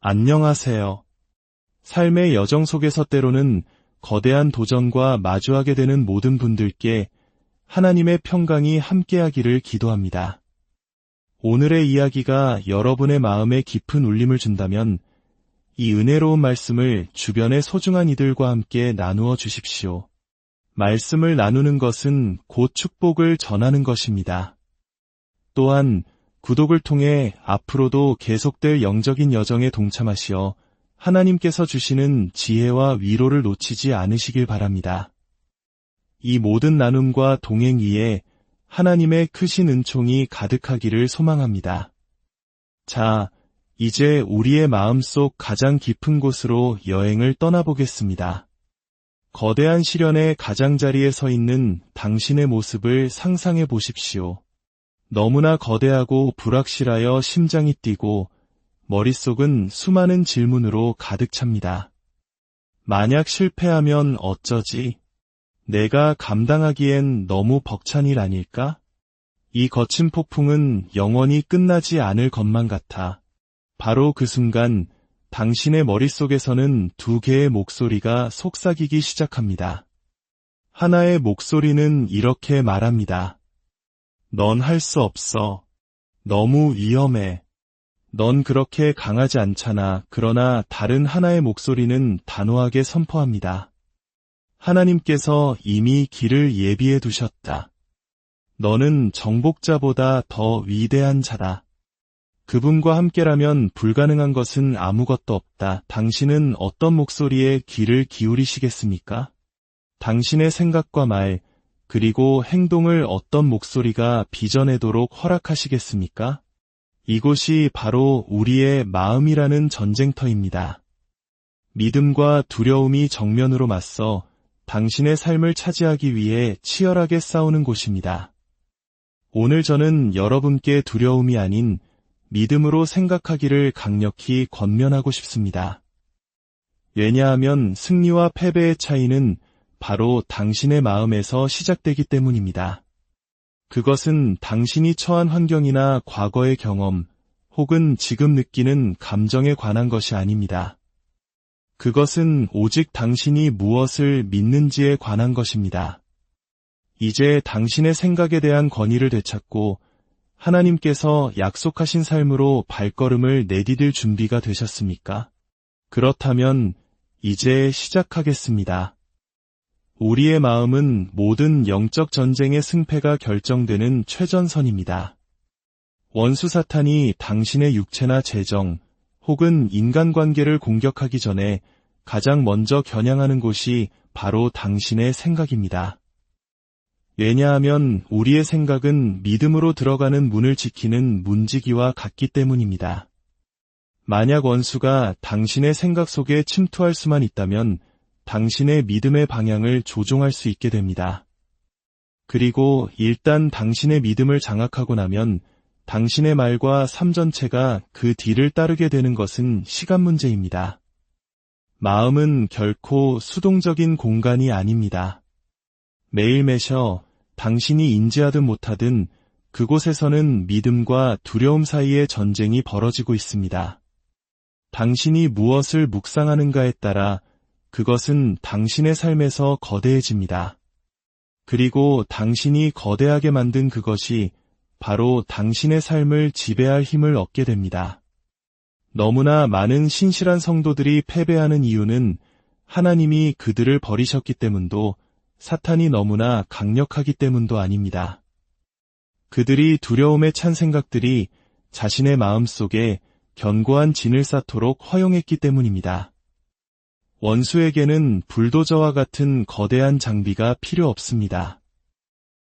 안녕하세요. 삶의 여정 속에서 때로는 거대한 도전과 마주하게 되는 모든 분들께 하나님의 평강이 함께하기를 기도합니다. 오늘의 이야기가 여러분의 마음에 깊은 울림을 준다면 이 은혜로운 말씀을 주변의 소중한 이들과 함께 나누어 주십시오. 말씀을 나누는 것은 곧 축복을 전하는 것입니다. 또한 구독을 통해 앞으로도 계속될 영적인 여정에 동참하시어 하나님께서 주시는 지혜와 위로를 놓치지 않으시길 바랍니다. 이 모든 나눔과 동행 위에 하나님의 크신 은총이 가득하기를 소망합니다. 자, 이제 우리의 마음속 가장 깊은 곳으로 여행을 떠나보겠습니다. 거대한 시련의 가장자리에 서 있는 당신의 모습을 상상해 보십시오. 너무나 거대하고 불확실하여 심장이 뛰고 머릿속은 수많은 질문으로 가득 찹니다. 만약 실패하면 어쩌지? 내가 감당하기엔 너무 벅찬 일 아닐까? 이 거친 폭풍은 영원히 끝나지 않을 것만 같아. 바로 그 순간 당신의 머릿속에서는 두 개의 목소리가 속삭이기 시작합니다. 하나의 목소리는 이렇게 말합니다. 넌 할 수 없어. 너무 위험해. 넌 그렇게 강하지 않잖아. 그러나 다른 하나의 목소리는 단호하게 선포합니다. 하나님께서 이미 길을 예비해 두셨다. 너는 정복자보다 더 위대한 자다. 그분과 함께라면 불가능한 것은 아무것도 없다. 당신은 어떤 목소리에 귀를 기울이시겠습니까? 당신의 생각과 말, 그리고 행동을 어떤 목소리가 빚어내도록 허락하시겠습니까? 이곳이 바로 우리의 마음이라는 전쟁터입니다. 믿음과 두려움이 정면으로 맞서 당신의 삶을 차지하기 위해 치열하게 싸우는 곳입니다. 오늘 저는 여러분께 두려움이 아닌 믿음으로 생각하기를 강력히 권면하고 싶습니다. 왜냐하면 승리와 패배의 차이는 바로 당신의 마음에서 시작되기 때문입니다. 그것은 당신이 처한 환경이나 과거의 경험, 혹은 지금 느끼는 감정에 관한 것이 아닙니다. 그것은 오직 당신이 무엇을 믿는지에 관한 것입니다. 이제 당신의 생각에 대한 권위를 되찾고 하나님께서 약속하신 삶으로 발걸음을 내디딜 준비가 되셨습니까? 그렇다면 이제 시작하겠습니다. 우리의 마음은 모든 영적 전쟁의 승패가 결정되는 최전선입니다. 원수 사탄이 당신의 육체나 재정, 혹은 인간관계를 공격하기 전에 가장 먼저 겨냥하는 곳이 바로 당신의 생각입니다. 왜냐하면 우리의 생각은 믿음으로 들어가는 문을 지키는 문지기와 같기 때문입니다. 만약 원수가 당신의 생각 속에 침투할 수만 있다면 당신의 믿음의 방향을 조종할 수 있게 됩니다. 그리고 일단 당신의 믿음을 장악하고 나면 당신의 말과 삶 전체가 그 뒤를 따르게 되는 것은 시간 문제입니다. 마음은 결코 수동적인 공간이 아닙니다. 매일 매셔 당신이 인지하든 못하든 그곳에서는 믿음과 두려움 사이의 전쟁이 벌어지고 있습니다. 당신이 무엇을 묵상하는가에 따라 그것은 당신의 삶에서 거대해집니다. 그리고 당신이 거대하게 만든 그것이 바로 당신의 삶을 지배할 힘을 얻게 됩니다. 너무나 많은 신실한 성도들이 패배하는 이유는 하나님이 그들을 버리셨기 때문도 사탄이 너무나 강력하기 때문도 아닙니다. 그들이 두려움에 찬 생각들이 자신의 마음속에 견고한 진을 쌓도록 허용했기 때문입니다. 원수에게는 불도저와 같은 거대한 장비가 필요 없습니다.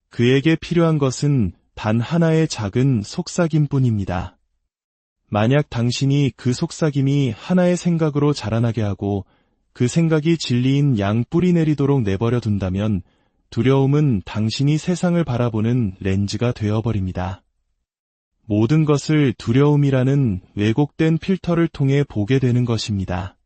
그에게 필요한 것은 단 하나의 작은 속삭임뿐입니다. 만약 당신이 그 속삭임이 하나의 생각으로 자라나게 하고 그 생각이 진리인 양 뿌리 내리도록 내버려 둔다면 두려움은 당신이 세상을 바라보는 렌즈가 되어버립니다. 모든 것을 두려움이라는 왜곡된 필터를 통해 보게 되는 것입니다.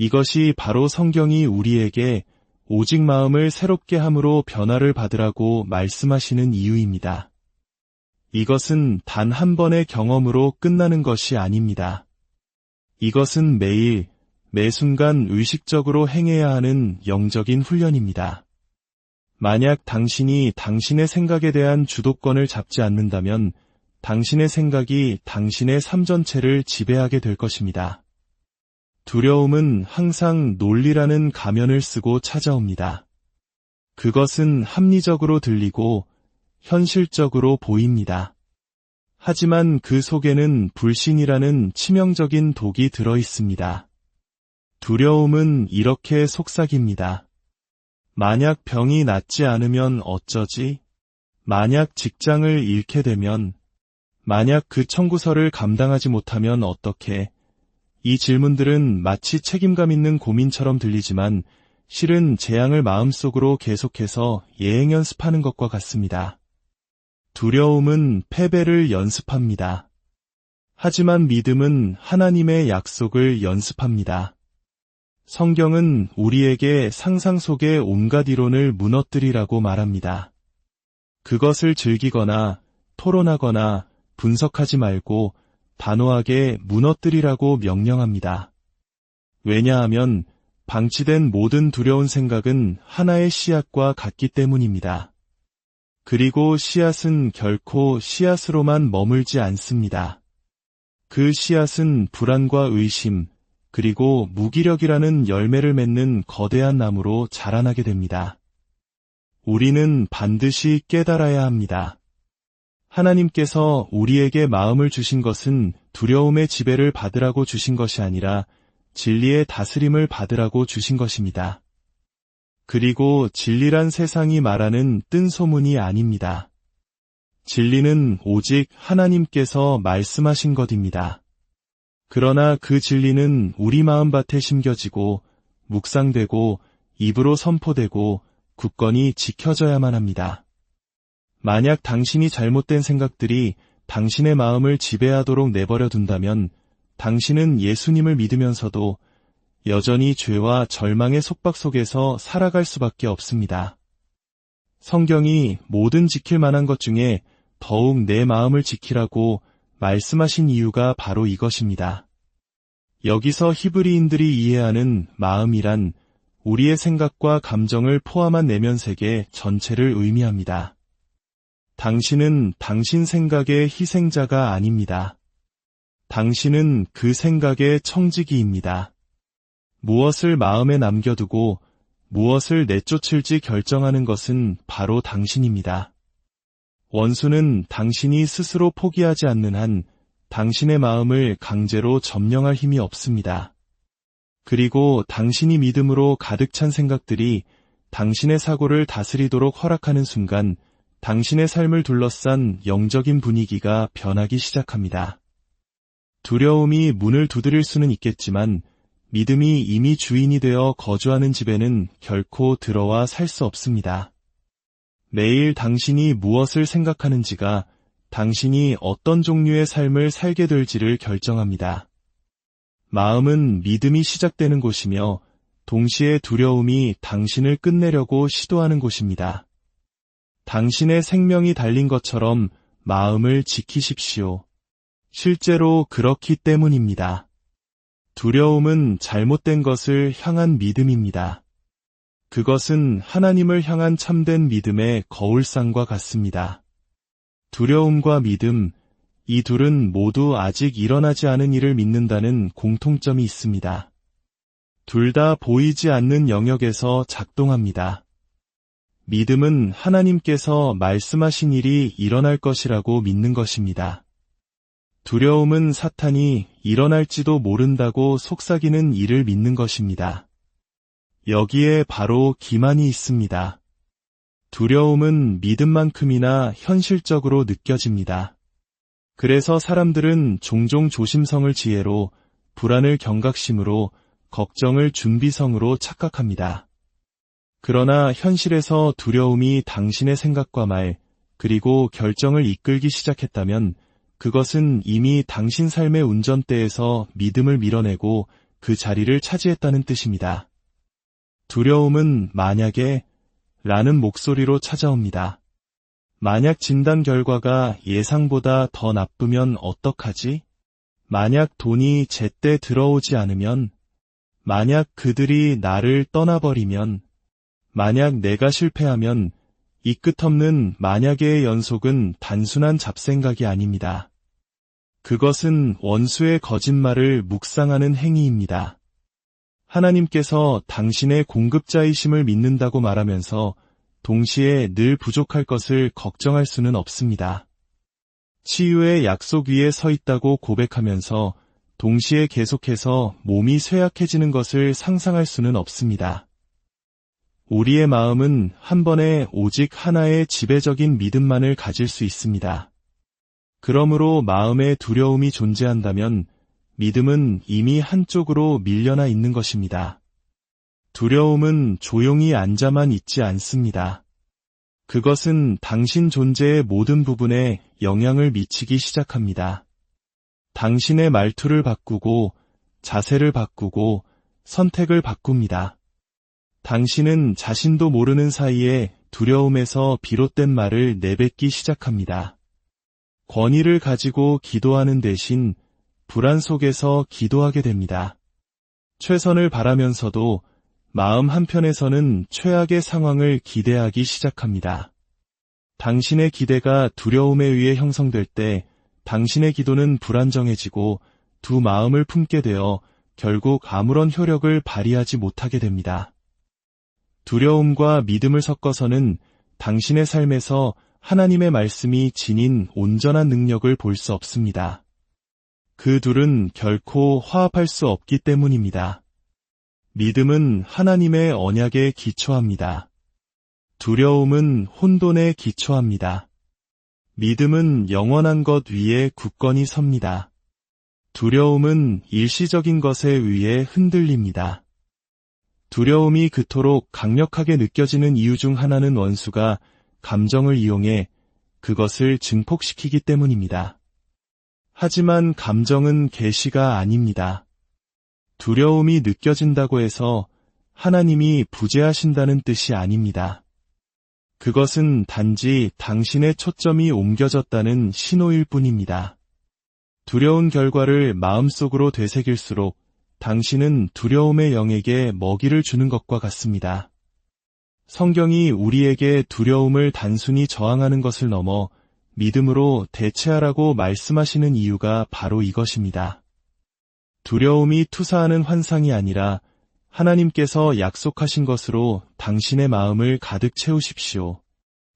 이것이 바로 성경이 우리에게 오직 마음을 새롭게 함으로 변화를 받으라고 말씀하시는 이유입니다. 이것은 단 한 번의 경험으로 끝나는 것이 아닙니다. 이것은 매일, 매 순간 의식적으로 행해야 하는 영적인 훈련입니다. 만약 당신이 당신의 생각에 대한 주도권을 잡지 않는다면 당신의 생각이 당신의 삶 전체를 지배하게 될 것입니다. 두려움은 항상 논리라는 가면을 쓰고 찾아옵니다. 그것은 합리적으로 들리고 현실적으로 보입니다. 하지만 그 속에는 불신이라는 치명적인 독이 들어 있습니다. 두려움은 이렇게 속삭입니다. 만약 병이 낫지 않으면 어쩌지? 만약 직장을 잃게 되면? 만약 그 청구서를 감당하지 못하면 어떻게? 이 질문들은 마치 책임감 있는 고민처럼 들리지만 실은 재앙을 마음속으로 계속해서 예행 연습하는 것과 같습니다. 두려움은 패배를 연습합니다. 하지만 믿음은 하나님의 약속을 연습합니다. 성경은 우리에게 상상 속의 온갖 이론을 무너뜨리라고 말합니다. 그것을 즐기거나 토론하거나 분석하지 말고 단호하게 무너뜨리라고 명령합니다. 왜냐하면 방치된 모든 두려운 생각은 하나의 씨앗과 같기 때문입니다. 그리고 씨앗은 결코 씨앗으로만 머물지 않습니다. 그 씨앗은 불안과 의심, 그리고 무기력이라는 열매를 맺는 거대한 나무로 자라나게 됩니다. 우리는 반드시 깨달아야 합니다. 하나님께서 우리에게 마음을 주신 것은 두려움의 지배를 받으라고 주신 것이 아니라 진리의 다스림을 받으라고 주신 것입니다. 그리고 진리란 세상이 말하는 뜬 소문이 아닙니다. 진리는 오직 하나님께서 말씀하신 것입니다. 그러나 그 진리는 우리 마음밭에 심겨지고 묵상되고 입으로 선포되고 굳건히 지켜져야만 합니다. 만약 당신이 잘못된 생각들이 당신의 마음을 지배하도록 내버려 둔다면 당신은 예수님을 믿으면서도 여전히 죄와 절망의 속박 속에서 살아갈 수밖에 없습니다. 성경이 모든 지킬 만한 것 중에 더욱 내 마음을 지키라고 말씀하신 이유가 바로 이것입니다. 여기서 히브리인들이 이해하는 마음이란 우리의 생각과 감정을 포함한 내면 세계 전체를 의미합니다. 당신은 당신 생각의 희생자가 아닙니다. 당신은 그 생각의 청지기입니다. 무엇을 마음에 남겨두고 무엇을 내쫓을지 결정하는 것은 바로 당신입니다. 원수는 당신이 스스로 포기하지 않는 한 당신의 마음을 강제로 점령할 힘이 없습니다. 그리고 당신이 믿음으로 가득 찬 생각들이 당신의 사고를 다스리도록 허락하는 순간 당신의 삶을 둘러싼 영적인 분위기가 변하기 시작합니다. 두려움이 문을 두드릴 수는 있겠지만 믿음이 이미 주인이 되어 거주하는 집에는 결코 들어와 살 수 없습니다. 매일 당신이 무엇을 생각하는지가 당신이 어떤 종류의 삶을 살게 될지를 결정합니다. 마음은 믿음이 시작되는 곳이며 동시에 두려움이 당신을 끝내려고 시도하는 곳입니다. 당신의 생명이 달린 것처럼 마음을 지키십시오. 실제로 그렇기 때문입니다. 두려움은 잘못된 것을 향한 믿음입니다. 그것은 하나님을 향한 참된 믿음의 거울상과 같습니다. 두려움과 믿음, 이 둘은 모두 아직 일어나지 않은 일을 믿는다는 공통점이 있습니다. 둘 다 보이지 않는 영역에서 작동합니다. 믿음은 하나님께서 말씀하신 일이 일어날 것이라고 믿는 것입니다. 두려움은 사탄이 일어날지도 모른다고 속삭이는 일을 믿는 것입니다. 여기에 바로 기만이 있습니다. 두려움은 믿음만큼이나 현실적으로 느껴집니다. 그래서 사람들은 종종 조심성을 지혜로, 불안을 경각심으로, 걱정을 준비성으로 착각합니다. 그러나 현실에서 두려움이 당신의 생각과 말, 그리고 결정을 이끌기 시작했다면 그것은 이미 당신 삶의 운전대에서 믿음을 밀어내고 그 자리를 차지했다는 뜻입니다. 두려움은 만약에 라는 목소리로 찾아옵니다. 만약 진단 결과가 예상보다 더 나쁘면 어떡하지? 만약 돈이 제때 들어오지 않으면, 만약 그들이 나를 떠나버리면, 만약 내가 실패하면, 이 끝없는 만약의 연속은 단순한 잡생각이 아닙니다. 그것은 원수의 거짓말을 묵상하는 행위입니다. 하나님께서 당신의 공급자이심을 믿는다고 말하면서 동시에 늘 부족할 것을 걱정할 수는 없습니다. 치유의 약속 위에 서 있다고 고백하면서 동시에 계속해서 몸이 쇠약해지는 것을 상상할 수는 없습니다. 우리의 마음은 한 번에 오직 하나의 지배적인 믿음만을 가질 수 있습니다. 그러므로 마음에 두려움이 존재한다면 믿음은 이미 한쪽으로 밀려나 있는 것입니다. 두려움은 조용히 앉아만 있지 않습니다. 그것은 당신 존재의 모든 부분에 영향을 미치기 시작합니다. 당신의 말투를 바꾸고, 자세를 바꾸고, 선택을 바꿉니다. 당신은 자신도 모르는 사이에 두려움에서 비롯된 말을 내뱉기 시작합니다. 권위를 가지고 기도하는 대신 불안 속에서 기도하게 됩니다. 최선을 바라면서도 마음 한편에서는 최악의 상황을 기대하기 시작합니다. 당신의 기대가 두려움에 의해 형성될 때 당신의 기도는 불안정해지고 두 마음을 품게 되어 결국 아무런 효력을 발휘하지 못하게 됩니다. 두려움과 믿음을 섞어서는 당신의 삶에서 하나님의 말씀이 지닌 온전한 능력을 볼 수 없습니다. 그 둘은 결코 화합할 수 없기 때문입니다. 믿음은 하나님의 언약에 기초합니다. 두려움은 혼돈에 기초합니다. 믿음은 영원한 것 위에 굳건히 섭니다. 두려움은 일시적인 것에 의해 흔들립니다. 두려움이 그토록 강력하게 느껴지는 이유 중 하나는 원수가 감정을 이용해 그것을 증폭시키기 때문입니다. 하지만 감정은 계시가 아닙니다. 두려움이 느껴진다고 해서 하나님이 부재하신다는 뜻이 아닙니다. 그것은 단지 당신의 초점이 옮겨졌다는 신호일 뿐입니다. 두려운 결과를 마음속으로 되새길수록 당신은 두려움의 영에게 먹이를 주는 것과 같습니다. 성경이 우리에게 두려움을 단순히 저항하는 것을 넘어 믿음으로 대체하라고 말씀하시는 이유가 바로 이것입니다. 두려움이 투사하는 환상이 아니라 하나님께서 약속하신 것으로 당신의 마음을 가득 채우십시오.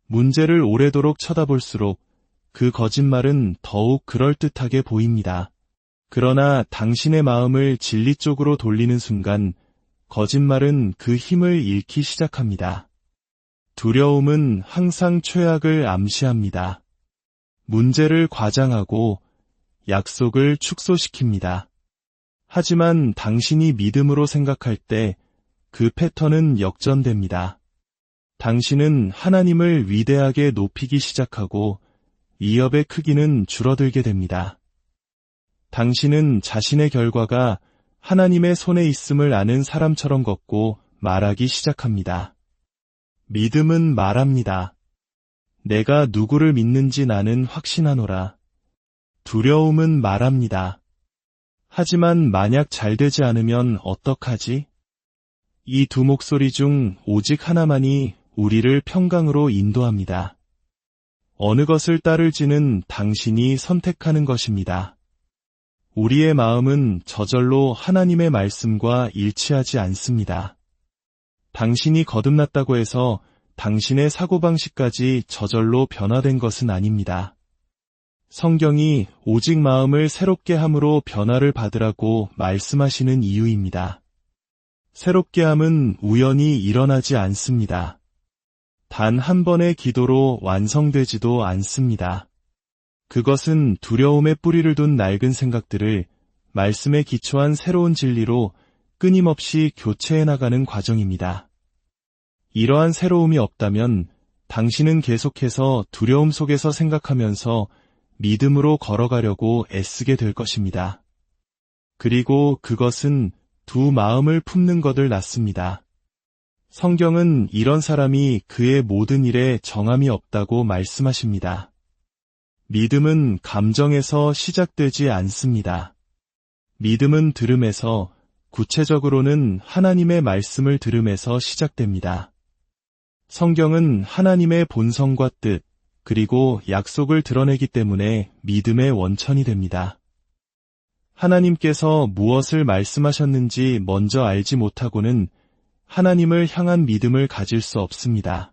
문제를 오래도록 쳐다볼수록 그 거짓말은 더욱 그럴듯하게 보입니다. 그러나 당신의 마음을 진리 쪽으로 돌리는 순간 거짓말은 그 힘을 잃기 시작합니다. 두려움은 항상 최악을 암시합니다. 문제를 과장하고 약속을 축소시킵니다. 하지만 당신이 믿음으로 생각할 때 그 패턴은 역전됩니다. 당신은 하나님을 위대하게 높이기 시작하고 위협의 크기는 줄어들게 됩니다. 당신은 자신의 결과가 하나님의 손에 있음을 아는 사람처럼 걷고 말하기 시작합니다. 믿음은 말합니다. 내가 누구를 믿는지 나는 확신하노라. 두려움은 말합니다. 하지만 만약 잘 되지 않으면 어떡하지? 이 두 목소리 중 오직 하나만이 우리를 평강으로 인도합니다. 어느 것을 따를지는 당신이 선택하는 것입니다. 우리의 마음은 저절로 하나님의 말씀과 일치하지 않습니다. 당신이 거듭났다고 해서 당신의 사고방식까지 저절로 변화된 것은 아닙니다. 성경이 오직 마음을 새롭게 함으로 변화를 받으라고 말씀하시는 이유입니다. 새롭게 함은 우연히 일어나지 않습니다. 단 한 번의 기도로 완성되지도 않습니다. 그것은 두려움의 뿌리를 둔 낡은 생각들을 말씀에 기초한 새로운 진리로 끊임없이 교체해 나가는 과정입니다. 이러한 새로움이 없다면 당신은 계속해서 두려움 속에서 생각하면서 믿음으로 걸어가려고 애쓰게 될 것입니다. 그리고 그것은 두 마음을 품는 것을 낳습니다. 성경은 이런 사람이 그의 모든 일에 정함이 없다고 말씀하십니다. 믿음은 감정에서 시작되지 않습니다. 믿음은 들음에서, 구체적으로는 하나님의 말씀을 들음에서 시작됩니다. 성경은 하나님의 본성과 뜻, 그리고 약속을 드러내기 때문에 믿음의 원천이 됩니다. 하나님께서 무엇을 말씀하셨는지 먼저 알지 못하고는 하나님을 향한 믿음을 가질 수 없습니다.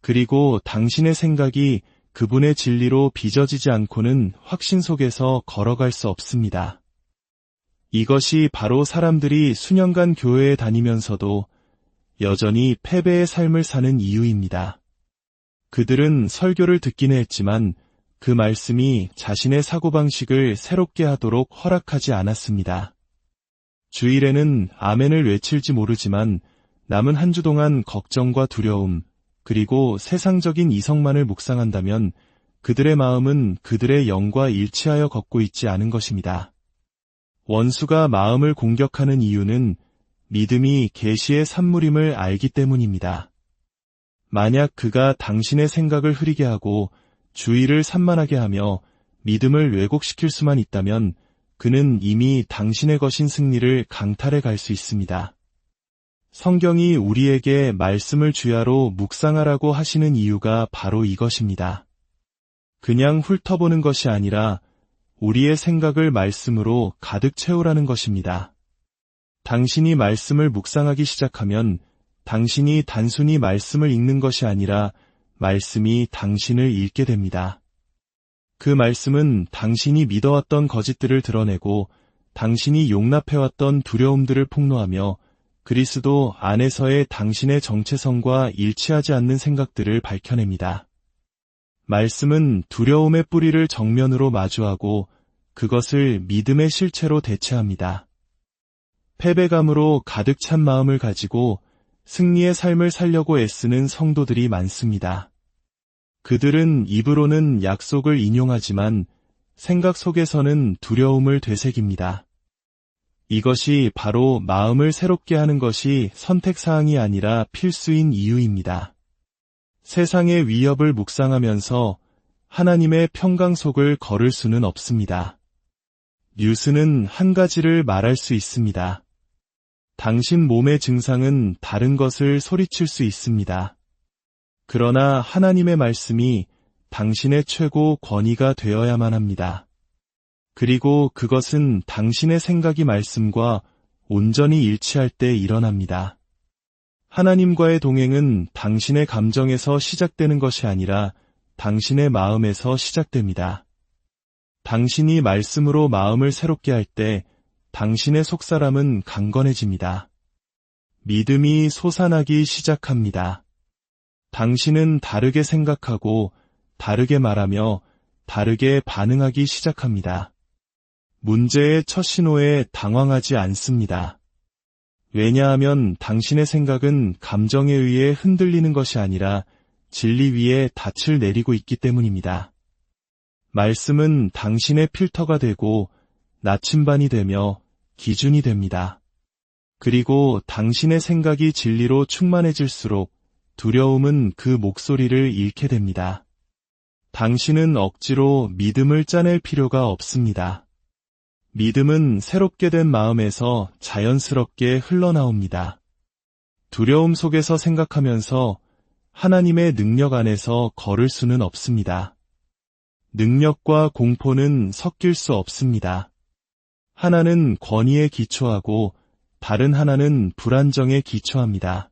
그리고 당신의 생각이 그분의 진리로 빚어지지 않고는 확신 속에서 걸어갈 수 없습니다. 이것이 바로 사람들이 수년간 교회에 다니면서도 여전히 패배의 삶을 사는 이유입니다. 그들은 설교를 듣기는 했지만 그 말씀이 자신의 사고방식을 새롭게 하도록 허락하지 않았습니다. 주일에는 아멘을 외칠지 모르지만 남은 한 주 동안 걱정과 두려움, 그리고 세상적인 이성만을 묵상한다면 그들의 마음은 그들의 영과 일치하여 걷고 있지 않은 것입니다. 원수가 마음을 공격하는 이유는 믿음이 계시의 산물임을 알기 때문입니다. 만약 그가 당신의 생각을 흐리게 하고 주의를 산만하게 하며 믿음을 왜곡시킬 수만 있다면 그는 이미 당신의 것인 승리를 강탈해 갈 수 있습니다. 성경이 우리에게 말씀을 주야로 묵상하라고 하시는 이유가 바로 이것입니다. 그냥 훑어보는 것이 아니라 우리의 생각을 말씀으로 가득 채우라는 것입니다. 당신이 말씀을 묵상하기 시작하면 당신이 단순히 말씀을 읽는 것이 아니라 말씀이 당신을 읽게 됩니다. 그 말씀은 당신이 믿어왔던 거짓들을 드러내고 당신이 용납해왔던 두려움들을 폭로하며 그리스도 안에서의 당신의 정체성과 일치하지 않는 생각들을 밝혀냅니다. 말씀은 두려움의 뿌리를 정면으로 마주하고 그것을 믿음의 실체로 대체합니다. 패배감으로 가득 찬 마음을 가지고 승리의 삶을 살려고 애쓰는 성도들이 많습니다. 그들은 입으로는 약속을 인용하지만 생각 속에서는 두려움을 되새깁니다. 이것이 바로 마음을 새롭게 하는 것이 선택사항이 아니라 필수인 이유입니다. 세상의 위협을 묵상하면서 하나님의 평강 속을 걸을 수는 없습니다. 뉴스는 한 가지를 말할 수 있습니다. 당신 몸의 증상은 다른 것을 소리칠 수 있습니다. 그러나 하나님의 말씀이 당신의 최고 권위가 되어야만 합니다. 그리고 그것은 당신의 생각이 말씀과 온전히 일치할 때 일어납니다. 하나님과의 동행은 당신의 감정에서 시작되는 것이 아니라 당신의 마음에서 시작됩니다. 당신이 말씀으로 마음을 새롭게 할 때 당신의 속사람은 강건해집니다. 믿음이 솟아나기 시작합니다. 당신은 다르게 생각하고 다르게 말하며 다르게 반응하기 시작합니다. 문제의 첫 신호에 당황하지 않습니다. 왜냐하면 당신의 생각은 감정에 의해 흔들리는 것이 아니라 진리 위에 닻을 내리고 있기 때문입니다. 말씀은 당신의 필터가 되고 나침반이 되며 기준이 됩니다. 그리고 당신의 생각이 진리로 충만해질수록 두려움은 그 목소리를 잃게 됩니다. 당신은 억지로 믿음을 짜낼 필요가 없습니다. 믿음은 새롭게 된 마음에서 자연스럽게 흘러나옵니다. 두려움 속에서 생각하면서 하나님의 능력 안에서 걸을 수는 없습니다. 능력과 공포는 섞일 수 없습니다. 하나는 권위에 기초하고 다른 하나는 불안정에 기초합니다.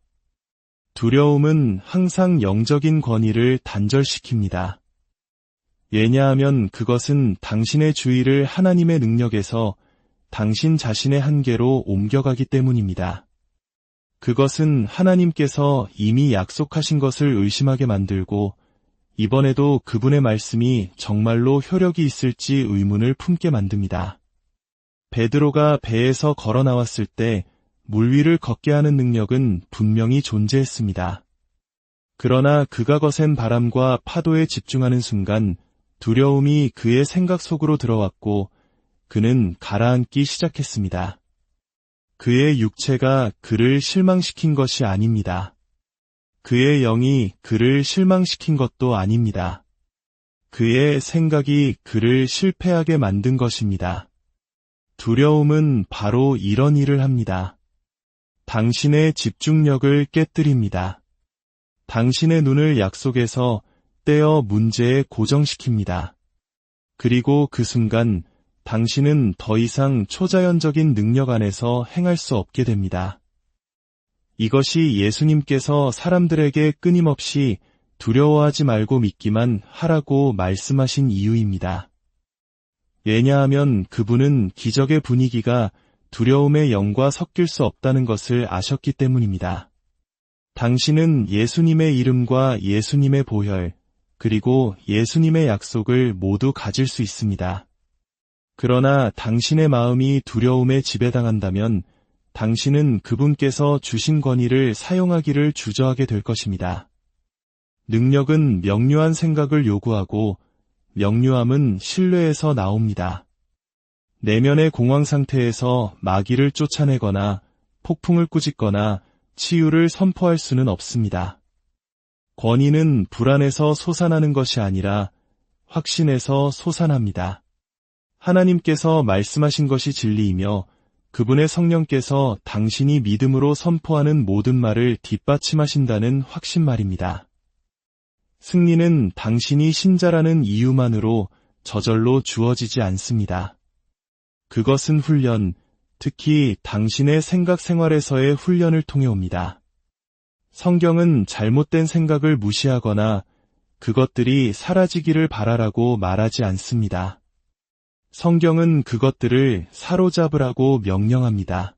두려움은 항상 영적인 권위를 단절시킵니다. 왜냐하면 그것은 당신의 주의를 하나님의 능력에서 당신 자신의 한계로 옮겨가기 때문입니다. 그것은 하나님께서 이미 약속하신 것을 의심하게 만들고 이번에도 그분의 말씀이 정말로 효력이 있을지 의문을 품게 만듭니다. 베드로가 배에서 걸어 나왔을 때 물 위를 걷게 하는 능력은 분명히 존재했습니다. 그러나 그가 거센 바람과 파도에 집중하는 순간 두려움이 그의 생각 속으로 들어왔고 그는 가라앉기 시작했습니다. 그의 육체가 그를 실망시킨 것이 아닙니다. 그의 영이 그를 실망시킨 것도 아닙니다. 그의 생각이 그를 실패하게 만든 것입니다. 두려움은 바로 이런 일을 합니다. 당신의 집중력을 깨뜨립니다. 당신의 눈을 약속에서 떼어 문제에 고정시킵니다. 그리고 그 순간 당신은 더 이상 초자연적인 능력 안에서 행할 수 없게 됩니다. 이것이 예수님께서 사람들에게 끊임없이 두려워하지 말고 믿기만 하라고 말씀하신 이유입니다. 왜냐하면 그분은 기적의 분위기가 두려움의 영과 섞일 수 없다는 것을 아셨기 때문입니다. 당신은 예수님의 이름과 예수님의 보혈, 그리고 예수님의 약속을 모두 가질 수 있습니다. 그러나 당신의 마음이 두려움에 지배당한다면 당신은 그분께서 주신 권위를 사용하기를 주저하게 될 것입니다. 능력은 명료한 생각을 요구하고 명료함은 신뢰에서 나옵니다. 내면의 공황 상태에서 마귀를 쫓아내거나 폭풍을 꾸짖거나 치유를 선포할 수는 없습니다. 권위는 불안에서 솟아나는 것이 아니라 확신에서 솟아납니다. 하나님께서 말씀하신 것이 진리이며 그분의 성령께서 당신이 믿음으로 선포하는 모든 말을 뒷받침하신다는 확신 말입니다. 승리는 당신이 신자라는 이유만으로 저절로 주어지지 않습니다. 그것은 훈련, 특히 당신의 생각 생활에서의 훈련을 통해 옵니다. 성경은 잘못된 생각을 무시하거나 그것들이 사라지기를 바라라고 말하지 않습니다. 성경은 그것들을 사로잡으라고 명령합니다.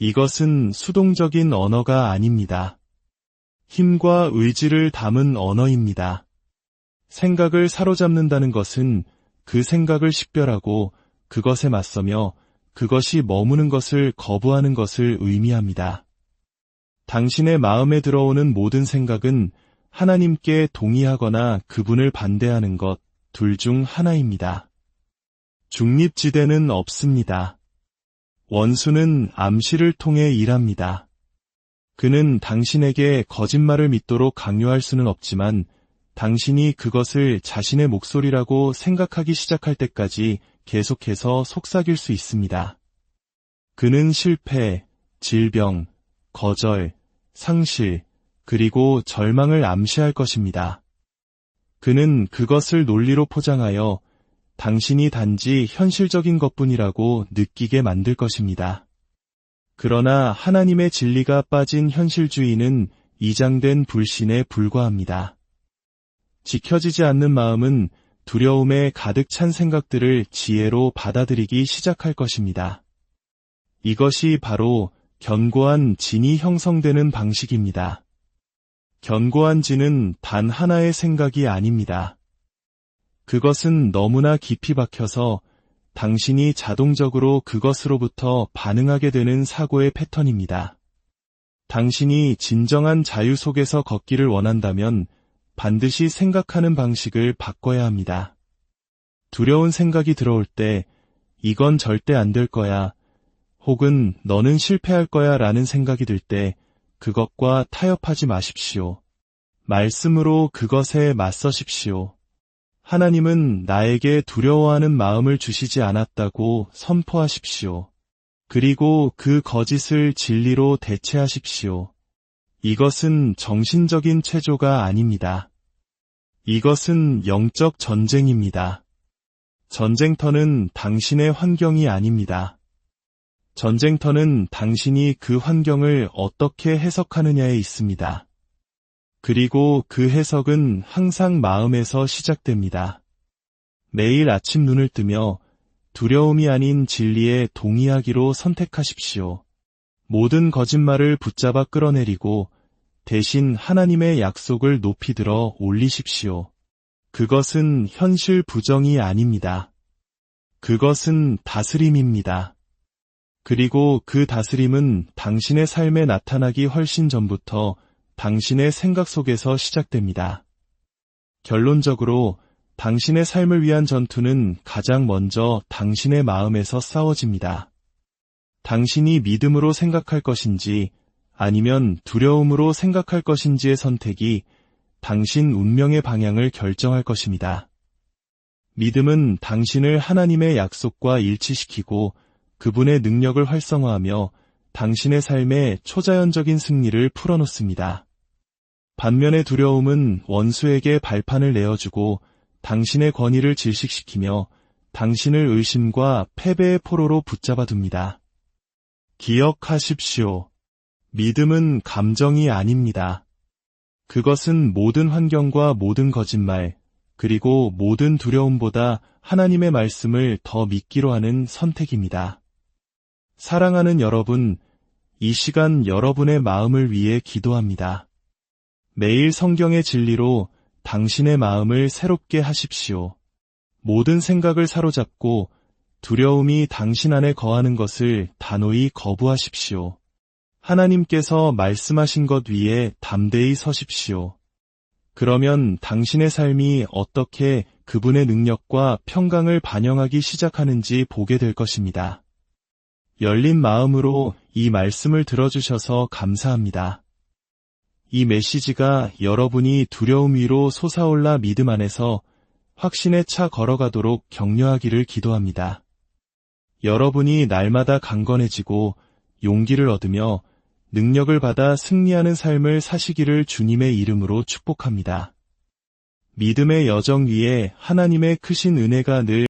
이것은 수동적인 언어가 아닙니다. 힘과 의지를 담은 언어입니다. 생각을 사로잡는다는 것은 그 생각을 식별하고 그것에 맞서며 그것이 머무는 것을 거부하는 것을 의미합니다. 당신의 마음에 들어오는 모든 생각은 하나님께 동의하거나 그분을 반대하는 것, 둘 중 하나입니다. 중립지대는 없습니다. 원수는 암시를 통해 일합니다. 그는 당신에게 거짓말을 믿도록 강요할 수는 없지만 당신이 그것을 자신의 목소리라고 생각하기 시작할 때까지 계속해서 속삭일 수 있습니다. 그는 실패, 질병, 거절, 상실, 그리고 절망을 암시할 것입니다. 그는 그것을 논리로 포장하여 당신이 단지 현실적인 것뿐이라고 느끼게 만들 것입니다. 그러나 하나님의 진리가 빠진 현실주의는 이장된 불신에 불과합니다. 지켜지지 않는 마음은 두려움에 가득 찬 생각들을 지혜로 받아들이기 시작할 것입니다. 이것이 바로 견고한 진이 형성되는 방식입니다. 견고한 진은 단 하나의 생각이 아닙니다. 그것은 너무나 깊이 박혀서 당신이 자동적으로 그것으로부터 반응하게 되는 사고의 패턴입니다. 당신이 진정한 자유 속에서 걷기를 원한다면 반드시 생각하는 방식을 바꿔야 합니다. 두려운 생각이 들어올 때 이건 절대 안 될 거야, 혹은 너는 실패할 거야 라는 생각이 들 때 그것과 타협하지 마십시오. 말씀으로 그것에 맞서십시오. 하나님은 나에게 두려워하는 마음을 주시지 않았다고 선포하십시오. 그리고 그 거짓을 진리로 대체하십시오. 이것은 정신적인 체조가 아닙니다. 이것은 영적 전쟁입니다. 전쟁터는 당신의 환경이 아닙니다. 전쟁터는 당신이 그 환경을 어떻게 해석하느냐에 있습니다. 그리고 그 해석은 항상 마음에서 시작됩니다. 매일 아침 눈을 뜨며 두려움이 아닌 진리에 동의하기로 선택하십시오. 모든 거짓말을 붙잡아 끌어내리고 대신 하나님의 약속을 높이 들어 올리십시오. 그것은 현실 부정이 아닙니다. 그것은 다스림입니다. 그리고 그 다스림은 당신의 삶에 나타나기 훨씬 전부터 당신의 생각 속에서 시작됩니다. 결론적으로 당신의 삶을 위한 전투는 가장 먼저 당신의 마음에서 싸워집니다. 당신이 믿음으로 생각할 것인지 아니면 두려움으로 생각할 것인지의 선택이 당신 운명의 방향을 결정할 것입니다. 믿음은 당신을 하나님의 약속과 일치시키고 그분의 능력을 활성화하며 당신의 삶에 초자연적인 승리를 풀어놓습니다. 반면에 두려움은 원수에게 발판을 내어주고 당신의 권위를 질식시키며 당신을 의심과 패배의 포로로 붙잡아둡니다. 기억하십시오. 믿음은 감정이 아닙니다. 그것은 모든 환경과 모든 거짓말, 그리고 모든 두려움보다 하나님의 말씀을 더 믿기로 하는 선택입니다. 사랑하는 여러분, 이 시간 여러분의 마음을 위해 기도합니다. 매일 성경의 진리로 당신의 마음을 새롭게 하십시오. 모든 생각을 사로잡고 두려움이 당신 안에 거하는 것을 단호히 거부하십시오. 하나님께서 말씀하신 것 위에 담대히 서십시오. 그러면 당신의 삶이 어떻게 그분의 능력과 평강을 반영하기 시작하는지 보게 될 것입니다. 열린 마음으로 이 말씀을 들어주셔서 감사합니다. 이 메시지가 여러분이 두려움 위로 솟아올라 믿음 안에서 확신에 차 걸어가도록 격려하기를 기도합니다. 여러분이 날마다 강건해지고 용기를 얻으며 능력을 받아 승리하는 삶을 사시기를 주님의 이름으로 축복합니다. 믿음의 여정 위에 하나님의 크신 은혜가 늘